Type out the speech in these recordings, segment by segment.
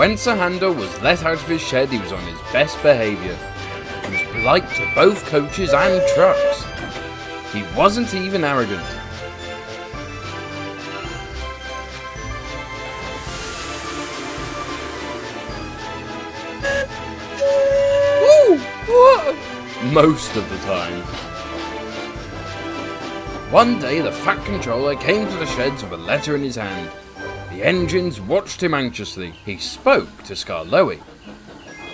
When Sir Handel was let out of his shed, he was on his best behaviour. He was polite to both coaches and trucks. He wasn't even arrogant. Most of the time. One day the Fat Controller came to the sheds with a letter in his hand. The engines watched him anxiously. He spoke to Skarloey.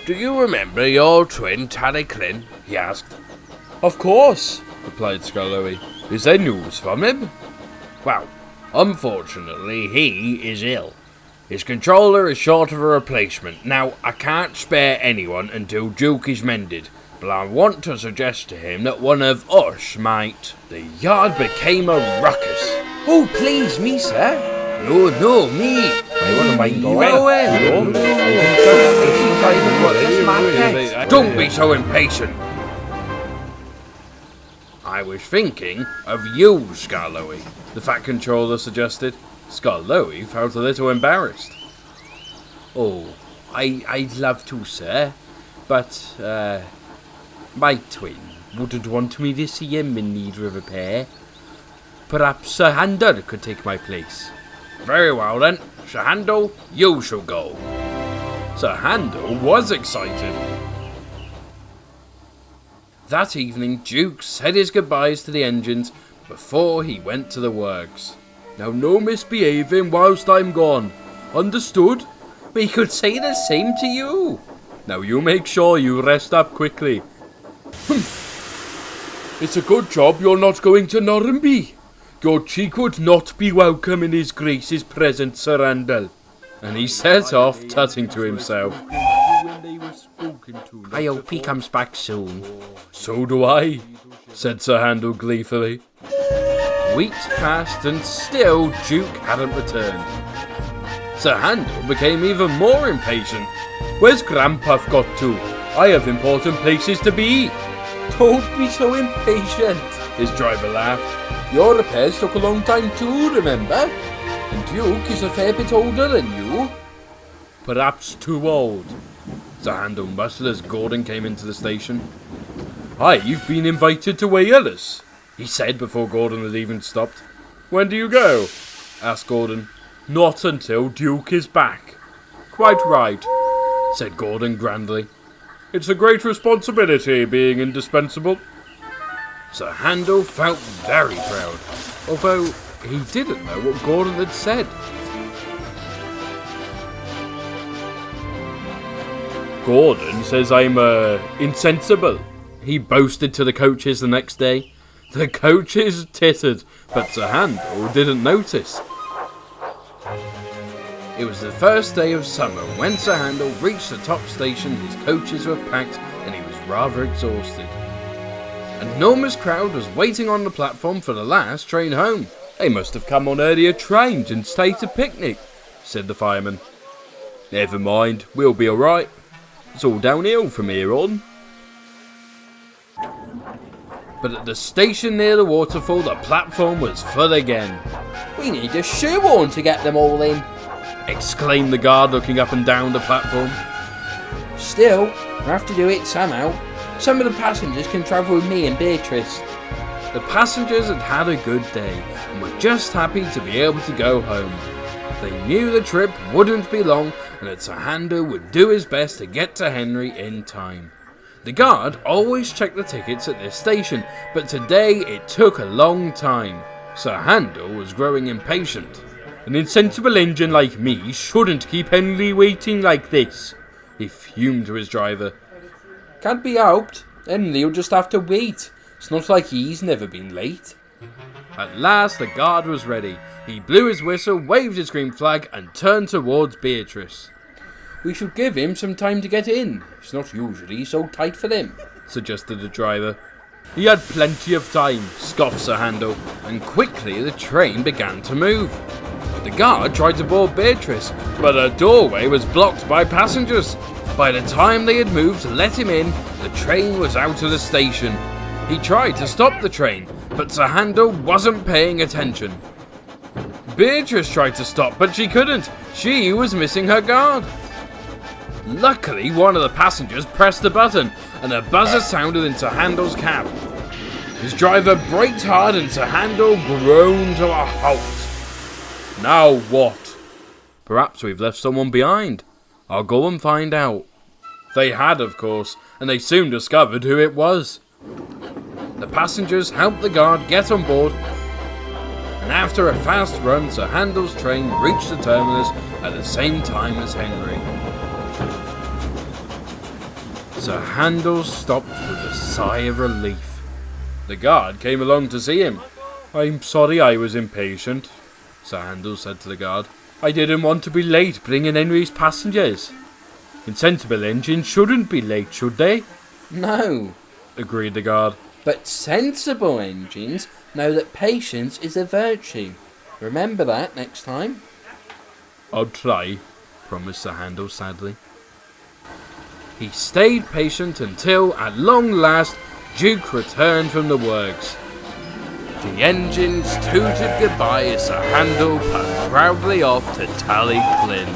"Do you remember your twin Talyllyn?" he asked. "Of course," replied Skarloey. "Is there news from him?" "Well, unfortunately he is ill. His controller is short of a replacement. Now, I can't spare anyone until Duke is mended, but I want to suggest to him that one of us might..." The yard became a ruckus. "Oh, please, me, sir." No, me. I wouldn't mind going. Don't be so impatient. "I was thinking of you, Skarloey," the Fat Controller suggested. Skarloey felt a little embarrassed. "Oh, I'd love to, sir, but, my twin wouldn't want me to see him in need of repair. Perhaps Sir Handel could take my place." "Very well then, Sir Handel, you shall go." Sir Handel was excited. That evening, Duke said his goodbyes to the engines before he went to the works. "Now no misbehaving whilst I'm gone. Understood?" "We could say the same to you." "Now you make sure you rest up quickly." "It's a good job you're not going to Norrenby. Your cheek would not be welcome in his Grace's presence, Sir Handel." And he set off, tutting to himself. "I hope he comes back soon." "So do I," said Sir Handel gleefully. Weeks passed and still Duke hadn't returned. Sir Handel became even more impatient. "Where's Grandpuff got to? I have important places to be." "Don't be so impatient," his driver laughed. "Your repairs took a long time too, remember? And Duke is a fair bit older than you." "Perhaps too old," Sir Handel muttered as Gordon came into the station. "I've been invited to Wales," he said before Gordon had even stopped. "When do you go?" asked Gordon. "Not until Duke is back." "Quite right," said Gordon grandly. "It's a great responsibility being indispensable." Sir Handel felt very proud, although he didn't know what Gordon had said. "Gordon says I'm, insensible," he boasted to the coaches the next day. The coaches tittered, but Sir Handel didn't notice. It was the first day of summer. When Sir Handel reached the top station, his coaches were packed and he was rather exhausted. An enormous crowd was waiting on the platform for the last train home. "They must have come on earlier trains and stayed to picnic," said the fireman. "Never mind, we'll be alright. It's all downhill from here on." But at the station near the waterfall, the platform was full again. "We need a shoehorn to get them all in," exclaimed the guard, looking up and down the platform. "Still, we'll have to do it somehow. Some of the passengers can travel with me and Beatrice." The passengers had had a good day and were just happy to be able to go home. They knew the trip wouldn't be long and that Sir Handel would do his best to get to Henry in time. The guard always checked the tickets at this station, but today it took a long time. Sir Handel was growing impatient. "An insensible engine like me shouldn't keep Henry waiting like this," he fumed to his driver. "Can't be helped. Henry'll just have to wait. It's not like he's never been late." At last the guard was ready. He blew his whistle, waved his green flag and turned towards Beatrice. "We should give him some time to get in. It's not usually so tight for him," suggested the driver. "He had plenty of time," scoffed Sir Handel, and quickly the train began to move. The guard tried to board Beatrice, but her doorway was blocked by passengers. By the time they had moved to let him in, the train was out of the station. He tried to stop the train, but Sir Handel wasn't paying attention. Beatrice tried to stop, but she couldn't. She was missing her guard. Luckily, one of the passengers pressed the button, and a buzzer sounded in Sir Handel's cab. His driver braked hard and Sir Handel groaned to a halt. Now what? Perhaps we've left someone behind. I'll go and find out. They had, of course, and they soon discovered who it was. The passengers helped the guard get on board, and after a fast run, Sir Handel's train reached the terminus at the same time as Henry. Sir Handel stopped with a sigh of relief. The guard came along to see him. "I'm sorry I was impatient," Sir Handel said to the guard. "I didn't want to be late bringing Henry's passengers. Insensible engines shouldn't be late, should they?" "No," agreed the guard. "But sensible engines know that patience is a virtue. Remember that next time." "I'll try," promised Sir Handel sadly. He stayed patient until, at long last, Duke returned from the works. The engines tooted goodbye as Sir Handel puffed proudly off to Talyllyn.